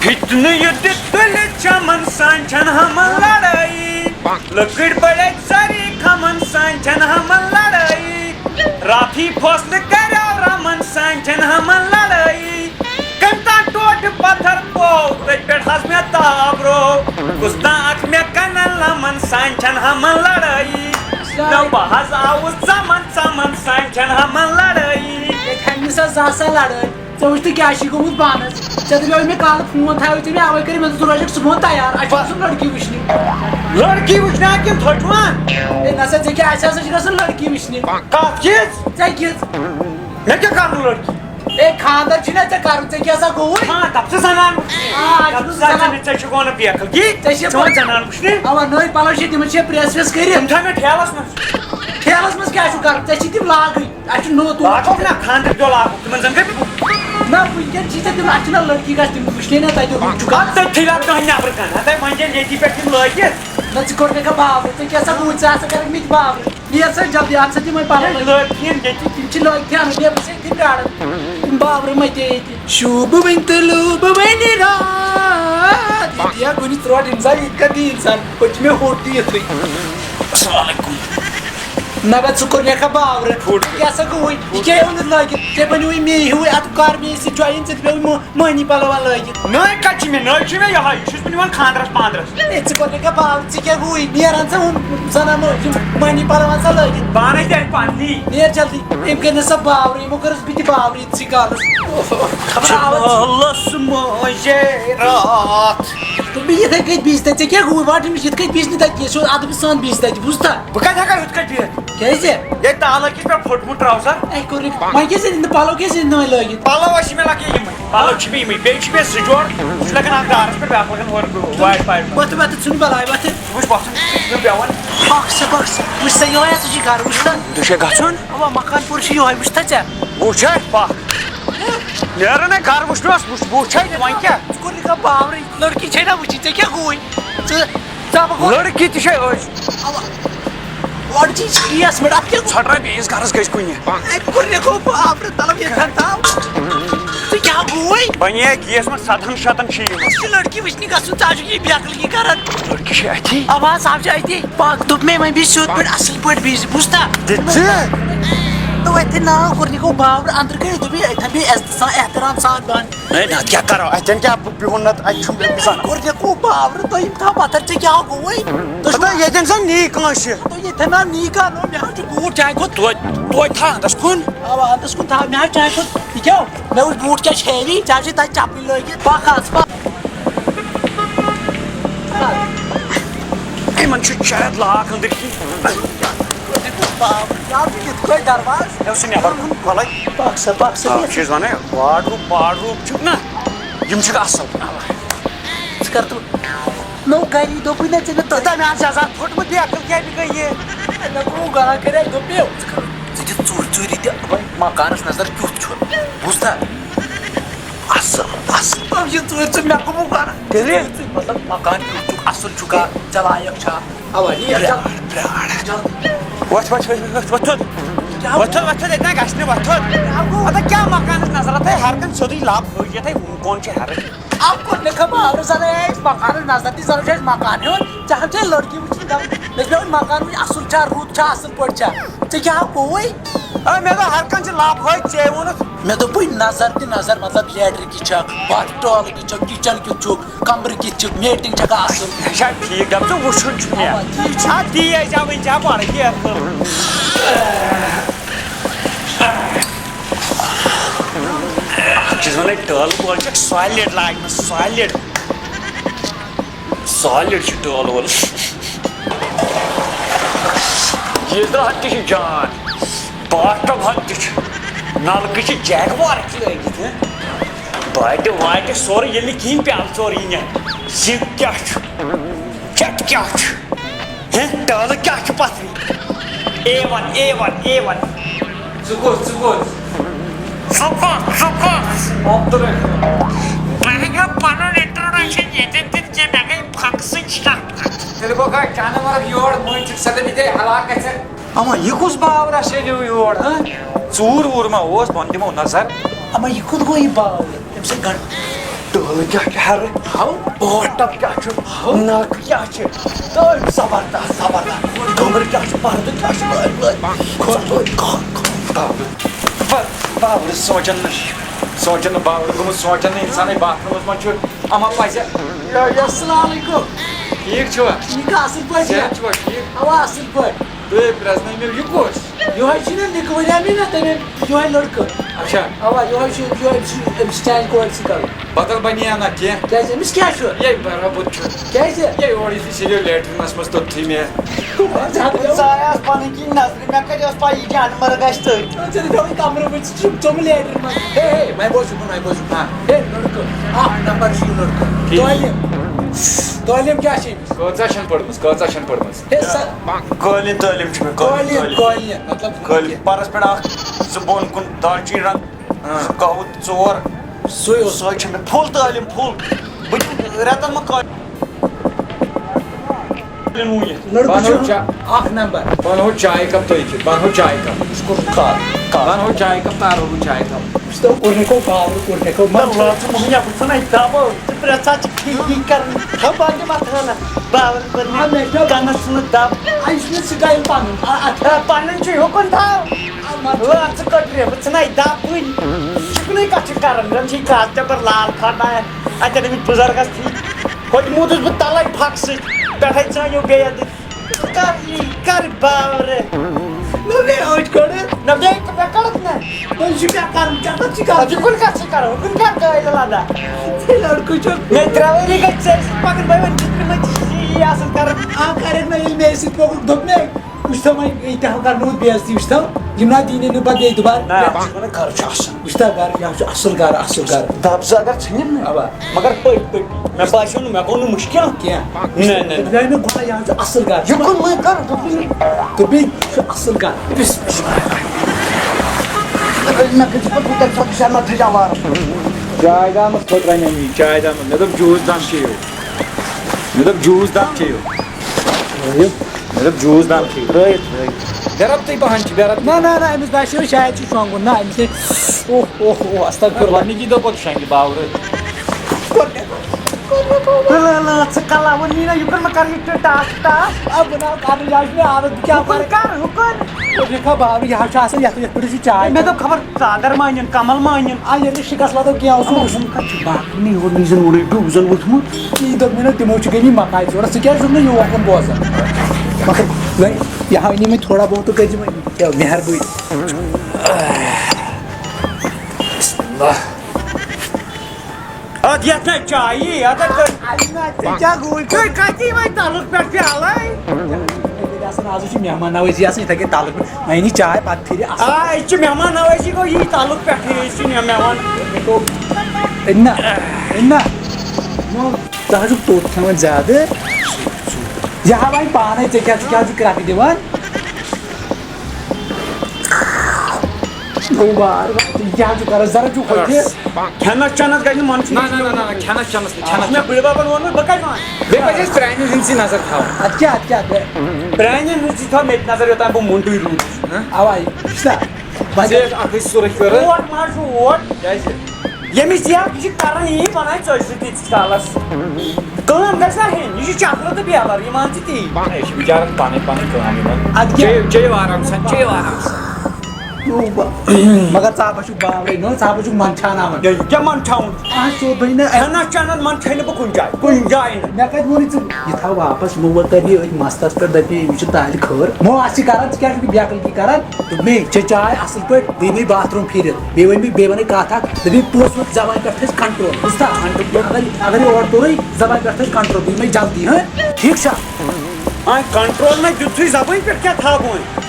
فتنہ یہ تل چمن سانچن ہم لڑائی لکڑ بڑے ساری کھمن سانچن ہم لڑائی رافی فصل کرو رمن سانچن ہم لڑائی کنتا ٹوٹ پتھر پو تج پہ ہس میں تابرو گستا اک میں کنن لمن سانچن ہم لڑائی نو بہز آؤ ژمن ژمن سانچن ہم لڑائی زاسا لڑائی ژے وٕچھ کیٛاہ چھُے گوٚمُت بانس ژےٚ دپیو مےٚ کالہٕ فون تھایو ژےٚ مےٚ اَوَے کٔرۍ مےٚ دوٚپ ژٕ روزکھ صُبحن تیار اَسہِ چھُ گژھُن لڑکی وٕچھنہِ لڑکی وٕچھنا کِنہٕ تھٔچوان ہے نسا ژےٚ کیٛاہ اَسہِ ہسا چھِ گژھُن لڑکی وٕچھنہِ کتھ چیٖز ژےٚ کِژھ مےٚ کیٛاہ کرُن لڑکی ہے خانٛدر چھُنا ژےٚ کرُن ژےٚ کیٛاہ سا گوٚوُے ہاں دپ ژٕ زنان ژےٚ چھُکھ ونان بیکھل گی ژٕ وَن زنان وٕچھنہِ اوا نٔے پلو چھِ تِمن چھِ پریس ویس کٔرِتھ تِم تھٲے مےٚ ٹھیلس منٛز ٹھیلس منٛز کیٛاہ چھُ کرُن ژےٚ چھی تِم لاگٕنۍ اَسہِ چھُ نوٚو لاگوکھ نا خانٛدرٕ دۄہ لاگوکھ تِمن زن گٔے نہ وٕنکٮ۪ن چھی ژےٚ تِم اَسہِ چھِنا لڑکی گژھِ تِم وٕچھنے نا تتہِ ہُہ چھُ کرُن تٔتھی لگ کانٛہہ نیبرٕ کَنہِ ہتَے وۄنۍ ییٚلہِ ییٚتی پٮ۪ٹھ تِم لٲگِتھ نہ ژٕ کوٚر مےٚ کانٛہہ باورٕ ژےٚ کیٛاہ سا گوٚوُے ژٕ ہسا کَرکھ مےٚ تہِ باورٕ نیر سا جلدی اَن سا تِمے پلو لٲگِتھ ییٚتی تِم چھِ لٲگتھٕے اَنٕنۍ نیبرٕ سۭتۍ تِم گاڑن تِم باورٕ متے ییٚتہِ شوٗبہٕ وٕنۍ تہٕ لوٗبہٕ وٕنہِ رات یہِ دِیا کُنہِ ژرٛوٹ اِنسان یِتھ کٔنۍ دی اِنسان پٔتۍ چھِ مےٚ ہوٚٹ تہِ یِتھُے السلام علیکُم نہ بہ ژٕ کوٚر مےٚ کانٛہہ باورٕ کیٛاہ سا گوٚوُے یہِ کیٛاہ اوٚنُتھ لٲگِتھ ژےٚ بنیوٕے مے ہیوٗوٕے اَدٕ کر مے سۭتۍ جویِن ژےٚ دپیوٕے مٔہنی پلو لٲگِتھ نٔے کتہِ چھِ مےٚ نٔے چھِ مےٚ یِہوے یہِ چھُس بہٕ نِوان خانٛدرس پانٛدرس ہے ژٕ کوٚر مےٚ کانٛہہ باورٕ ژٕ کیٛاہ گوٚوُے نیر اَن سا ہُم زنان مٔہنی پلو اَن سا لٲگِتھ پانے تہِ اَتہِ پننی نیر جلدی أمۍ کٔرۍ نہٕ سا باورٕ یِمو کٔرٕس بہٕ تہِ باورٕ یِتسٕے کالس خبر آوس موجے رات بہٕ یِتھٕے کٔنۍ بیٚیہِ تتہِ ژےٚ کیٛاہ گوٚوُے واٹ أمِس یِتھ کٔنۍ بیٚیہِ نہٕ تتہِ کینٛہہ سُہ اوس ادبہٕ سان بیٚیہِ تتہِ بوٗزتھا بہٕ کتہِ ہٮ۪کہٕ یِتھ کٔنۍ بِہِتھ کیٛازِ ییٚتہِ تالہٕ أکِس پٮ۪ٹھ پھُٹمُت ٹراوزر اے کوٚر وۄنۍ کیٛازِ أنۍ نہٕ پلو کیٛازِ أنۍ نٔے لٲگِتھ پلو ٲسۍ مےٚ لگے یِمے پلو چھِ مےٚ یِمے بیٚیہِ چھِ مےٚ زٕ جور سُہ چھُ لگان اکھ دارس پٮ۪ٹھ بیٛاکھ لگان ہورٕ وارِ پارِ وۄتھٕ وۄتھٕ ژھٕنُن بلاے وۄتھٕ وٕچھ باسان چھُ بیٚہوان بۄکسہٕ وٕچھ سا یِہوے ہسا چھُے گرٕ وٕچھ سا تُہۍ چھا گژھُن اوا مکان پوٗر چھُ یِہوے وٕچھ تھا ژےٚ وٕچھ پکھ نیران ہے گرٕ وٕچھنس وٕچھ وۄنۍ کیٛاہ ژٕ کوٚر نہٕ کانٛہہ باورٕے لڑکی چھے نا وٕچھِنۍ ژےٚ کیٛاہ گوٚوُے ژٕ لڑکی تہِ چھے أسۍ اورٕ چھِ کیس مےٚ اَتھ کیٛاہ ژھٹرا بیٚیِس گرس گژھِ کُنہِ کوٚر مےٚ گوٚو باورٕ تلو ییٚتھن تام ژٕ کیٛاہ گوٚوُے بنے گیس منٛز 700 چھِ یِوان اَسہِ چھُ لڑکی وٕچھنہِ گژھُن ژٕ چھُکھ یہِ بیکلگی کران لڑکی چھِ اَتھی اوا صاحب چھِ اَتی پاک دوٚپ مےٚ وۄنۍ بیٚیہِ سیوٚد پٲٹھۍ اصٕل پٲٹھۍ بیٚیہِ بوٗزتھا تہٕ وۄنۍ ناو کوٚر نہٕ گوٚو باورٕ أنٛدرٕ کٔڑِتھ دوٚپ اَتھٮ۪ن بیٚیہِ عزتہٕ سان احترام سان بنٛد نتہٕ کیٛاہ کرو اتٮ۪ن کیٛاہ بِہُن نتہٕ اتہِ چھُم کوٚر مےٚ گوٚو باورٕ تۄہہِ یِم تھاو پتھر ژےٚ کیٛاہ گوٚوُے ییٚتٮ۪ن زن نی کٲنٛسہِ تۄہہِ ییٚتھٮ۪ن نا نی کرنو مےٚ حظ چھُ بوٗٹ چانہِ کھۄتہٕ توتہِ تھاو انٛدس کُن اوا انٛدس کُن تھاو مےٚ حظ چانہِ کھۄتہٕ یہِ کیٛاہ مےٚ وٕچھ بوٗٹ کیٛاہ چھِ ہیوی ژےٚ حظ چھِ تتہِ چپنہِ لٲگِتھ پکھ حظ پکھ یِمن چھُ شاید لاک أنٛدٕرۍ کِنۍ یِتھ کٲٹھۍ درواز مےٚ اوس سُہ نیبر کُن کھولے پکھ سا پکھ سا چھِ أسۍ ونان واڈروب چھُکھ نا یِم چھِکھ اصٕل ژٕ کر تو نو گری دوٚپُے نا ژےٚ مےٚ توٚتام مےٚ آسہِ آسان پھُٹمُت بیکٕل کیٛازِ گٔے یہِ مےٚ گوٚو گرا کٔرِتھ دوٚپیو ژٕ دِ ژوٗرِ ژوٗرِ تہِ وۄنۍ مکانس نظر کیُتھ چھُ بوٗزتھا اصٕل اصٕل یہِ ژوٗرِ ژٕ مےٚ گوٚو گرا تیٚلہِ مطلب مکان کیُتھ چھُکھ اصٕل چھُکھا ژےٚ لایق چھا اوا وۄتھُن ییٚتہِ گژھِ نہٕ وۄتھُن مطلب کیٛاہ مکانس نظر تھٲے ہر کانٛہہ سیوٚدُے لب ہٲجِتھٕے ہُم کون چھِ ہیرٕ اب کوٚر مےٚ خبر باورٕ زن اَسہِ مکانس نظر دِ زن چھُ اَسہِ مکان ہیوٚن ژےٚ ہن چھے لڑکی وٕچھِنۍ گژھُن مےٚ چھُ پیوان مکان وٕچھِ اصٕل چھا رُت چھا اصٕل پٲٹھۍ چھا ژےٚ کیٛاہ گوٚوُے مےٚ دوٚپ ہر کانٛہہ چھِ لب ہٲج ژےٚ ووٚنُتھ مےٚ دوٚپُے نظر تہِ نظر مطلب لیٹر کِتھ چھکھ باتھ ٹالہٕ کِتھ چھکھ کِچن کیُتھ چھُکھ کمرٕ کِتھ چھُکھ میٹنگ چھکھا اصٕل یہِ چھا ٹھیٖک دپ ژٕ وٕچھُن چھُ مےٚ تی ٲسۍ زِ وٕنہِ چھا پرٕ چھُس ونان ٹٲلہٕ وول چھُکھ سالِڈ لاگنس سالِڈ چھُ ٹٲلہٕ وول گیٖزر ہن تہِ چھِ جان باتھ ٹب ہن تہِ چھُ نلکہٕ چھِ جیگوار لٲگِتھ باٹہِ واٹہِ سورُے ییٚلہِ نہٕ کِہیٖنۍ پیالہٕ ژور یی نہٕ سِنک کیٛاہ چھُ چٹ کیٛاہ چھُ ٹٲلہٕ کیٛاہ چھُ پتھرِ A1 ژٕ کُس پنُن انٹروڈکشن ییٚتٮ۪ن تہِ کینٛہہ مےٚ گٔے فنکسٕچ تیٚلہِ گوٚو گاڑِ جانور یور مٔنٛزۍ چھُکھ سدن ییٚتہِ ہلاک گژھِ اما یہِ کُس باورا شیٚلیو یور ژوٗر ووٗر ما اوس بہٕ دِمو نظر اما یہِ کوٚت گوٚو یہِ باور أمۍ سۭتۍ ٹٲل کیٛاہ چھِ ہٮ۪رٕ باٹم کیٛاہ چھُ نَک کیٛاہ چھِ تٔمۍ زبردست زبردست کمرٕ کیٛاہ چھُ پردٕ کیٛاہ چھُ باورٕ سونٛچان نہٕ باورٕ گوٚمُت سونٛچان نہٕ اِنسانٕے باتھ روٗمَس منٛز چھُ اما پَزِ السلام علیکم ٹھیٖک چھُوا ٹھیٖک اَصٕل پٲٹھۍ صحت چھُوا ٹھیٖک اوا اَصٕل پٲٹھۍ تُہۍ پرٛزنٲیمو یہِ کُس یِہوے چھُ نا نِکہٕ وَنیٛاو مےٚ نا تٔمۍ یِہوے لٔڑکہٕ اچھا اوا یِہوے چھُ أمِس چانہِ کورِ سۭتۍ کَرُن بدل بنیا نہ کینٛہہ کیٛازِ أمِس کیٛاہ چھُ یے برابر چھُ کیٛازِ یے اورٕ یُتھُے سیٚلِو لیٹرِنَس منٛز توٚتھٕے مےٚ ژایاس پَنٕنۍ کِنۍ نظرِ مےٚ کَتہِ ٲس پَیی جانہٕ مرگ آسہِ تٔتھۍ ژےٚ تھوٚوُے کَمرٕ وٕنۍ ژٕ چھُکھ ژوٚمُل لیٹرِن منٛز ہے وۄنۍ بوز وۄنۍ بوز ہے لٔڑکہٕ اکھ نمبر چھُ یہِ لٔڑکہٕ تعلیٖم کیٛاہ چھِ أمِس کۭژاہ چھَنہٕ پٔرمٕژ کۭژاہ چھَنہٕ پٔرمٕژ ہے سا قٲلیٖن تعلیٖم چھِ مےٚ قٲلیٖن مطلب قٲلیٖن پَرَس پٮ۪ٹھ اکھ زٕ بۄن کُن دالچیٖن رنٛگ زٕ قہوٕ 4 سُے اوس سۄے چھِ مےٚ فُل تعلیٖم فُل بہٕ دِمہٕ رٮ۪تَن منٛز قٲلیٖن وُنہِ لٔڑکہٕ چھُ اکھ نمبر بنہو چاے کپ تو یہِ بنہو چاے کپ بنہو چاے کپ تارو چاے کپ یُس تۄہہِ کوٚرنٕکو باورٕ کوٚرنٕکو کَنَس ژھٕنُکھ دَب یہِ چھُ مےٚ سِٹایِل پَنُن پَنٕنۍ چھُ ہُکُن تھاو ژٕ کٔٹرِ بہٕ ژھٕنَے دَب وٕنۍ شُکنٕے کَتھ چھِ کَران زَن چھِ کاغذ پیپر لال کھالناوان اَتٮ۪ن أمِس بُزرگَس تھی ہوٚتہِ موٗدُس بہٕ تَلَے پھَکھ سۭتۍ پٮ۪ٹھَے ژٲنِو بیٚیہِ کَر باورٕ نہ مےٚ أچھ کٔڑِتھ نہ بیٚیہِ مےٚ کٔڑٕکھ نہ تۄہہِ چھُ مےٚ کَرُن کیٛاہ چھِ کَرُن یُکُن کَتھ چھِ کَران ہُکُن کیٛاہ گٲڑۍ لَدان لٔڑکہٕ چھُ مےٚ 3 ؤری گٔے ژےٚ سۭتۍ پَکان بہٕ وۄنۍ دِتمٕتۍ یی آسان کَران کَرٮ۪کھ نہ ییٚلہِ مےٚ ٲسۍ سۭتۍ موکُل دوٚپ مےٚ وٕچھتو وۄنۍ ییٖتیٛاہ کَرنووُکھ بے عزتی وٕچھتو یِم نہ دِنٕے نہٕ پَتہٕ بیٚیہِ دُبارٕ گَرٕ چھُ آسان وٕچھتو گَرٕ یہِ چھُ اَصٕل گَرٕ اَصٕل گَرٕ دَب زٕ اگر ژھٕنِم نہ اَوا مگر پٔکۍ پٔکۍ مےٚ باسیو نہٕ مےٚ گوٚو نہٕ مُشکِل کیٚنٛہہ نہ نہ مےٚ گۄڈٕ یہِ چھُ اَصٕل گَرٕ یُکُن مٔنٛزۍ کَر تہٕ بیٚیہِ چھُ اَصٕل گَرٕ چاے دامَس خٲطرٕ اَنے مےٚ چاے دامَس مےٚ دوٚپ جوٗس دام چیٚیِو مےٚ دوٚپ جوٗس دام چیٚیِو مےٚ دوٚپ جوٗس دام چیٚیِو بے رَبطٕے پَہَن چھِ بے رَبطٕے نہ نہ نہ أمِس باسیو شاید چھُ شۄنٛگُن نہ أمِس اوہ اَستغفر گۄڈنِکی دۄہ کوٚت شۄنٛگہِ باورٕ ژٕ کَلاوُن یی نہ یُکُن مےٚ کَر یہِ ٹاس ٹاس بہٕ ناو کَرُن یہِ حظ چھُ مےٚ عادت بہٕ کیٛاہ ہُکُن کَرٕ کَر ہُکُن دیکھا باورٕ یہِ حظ چھُ آسان یَتھ پٮ۪ٹھ چھِ چاے مےٚ دوٚپ خبر ژادر مانٮ۪ن کمل مانٮ۪ن ییٚلہِ نہٕ شِکَس لَدو کینٛہہ اوس باقٕے یور نیٖزَن اوٚڑُے ڈُوزَن ووٚتھمُت یی دوٚپ مےٚ نہ تِمو چھِ گٔمٕتۍ مکاے ژوٗرَس ژٕ کیٛازِ چھُکھ نہٕ یور کُن بوزان مگر وۄنۍ یہِ ہاوِ مےٚ تھوڑا بہت کٔرۍ زِ وۄنۍ مہربٲنی اَدٕ یَتھ نہ چایی اَدٕ کیٛاہ گوٚو تُہۍ کَتہِ وۄنۍ تَلُک پٮ۪ٹھ پیٛالَے آسان آز چھِ مہمان نوٲزی آسان یِتھَے کٔنۍ تَلہٕ پٮ۪ٹھ وۄنۍ نی چاے پَتہٕ پھِرِ آ یہِ چھِ مہمان نوٲزی گوٚو یی تَلُک پٮ۪ٹھٕے أسۍ چھِ مہمان نہ نہ ژٕ حظ چھُکھ توٚت کھٮ۪وان زیادٕ یہِ ہا وۄنۍ پانَے ژےٚ کیٛاہ چھُکھ کرٛٮ۪کہٕ دِوان وار یہِ کیٛاہ چھُکھ کران ذرا چھُکھ ہوٚتہِ کھٮ۪نَس چٮ۪نَس گژھِ نہٕ منٛز نہ نہ نہ نہ کھٮ۪نَس چٮ۪نَس نہٕ کھٮ۪نَس مےٚ بٕڈِ بَبَن ووٚنمُت بہٕ کَتہِ وَنہٕ بیٚیہِ پَزِ اَسہِ پرٛانٮ۪ن ہِنٛدسٕے نظر تھاوُن اَدٕ کیٛاہ پرٛانٮ۪ن ہٕنٛز تہِ تھاو مےٚ تہِ نظر یوٚتام بہٕ مُنڈٕے روٗد اَوا وٕچھ نا وۄنۍ ژےٚ اَکھ ٲسۍ سُرٕے کٔرٕن اوٹ ما چھُ اوٹ کیٛازِ ییٚمِس یہِ یہِ چھِ کَران یی وَنان ژٕ ٲسۍ تیٖتِس کالَس کٲم گژھِ نہ ہیٚنۍ یہِ چھِ چکرٕ تہٕ بیلر یہِ مان ژٕ تی یہِ چھِ بِچارَن پَنٕنۍ پَنٕنۍ کٲم یِمَن اَدٕ کیٛاہ چیٚیِو آرام سان چیٚیِو آرام سان مگر ژٕ ہا چھُکھ باورٕے نہٕ ژٕ ہا چھُکھ منٛدچھاوناوان یہِ کیٛاہ منٛدچھاوُن سیوٚد بَنہِ نہٕ کھٮ۪نَس چٮ۪نَس منٛدچھے نہٕ بہٕ کُنہِ جایہِ نہٕ مےٚ کَتہِ ووٚنُے ژٕ یہِ تھاو واپَس یِمو کَرِ یہِ أتھۍ مَستَس پٮ۪ٹھ دَپہِ یہِ چھُ تالہِ خٲر مو اَتھ چھِ کران ژٕ کیٛاہ چھُکھ بیقٕلگی کران دوٚپمے چےٚ چاے اَصٕل پٲٹھۍ بیٚیہِ وٕنہِ باتھ روٗم پھِرِتھ بیٚیہِ وَنَے کَتھ اکھ دَپے پوٚز ووٚتھ زبانہِ پٮ۪ٹھ تھٲیزِ کَنٹرول بوٗزتھا اگر یہِ اورٕ تورٕے زبانہِ پٮ۪ٹھ تھٲیزِ کَنٹرول بہٕ یِمَے جلدی ہہ ٹھیٖک چھا وۄنۍ کَنٹرول مےٚ دِتھٕے زبٲنۍ پٮ۪ٹھ کیٛاہ تھاو بہٕ وۄنۍ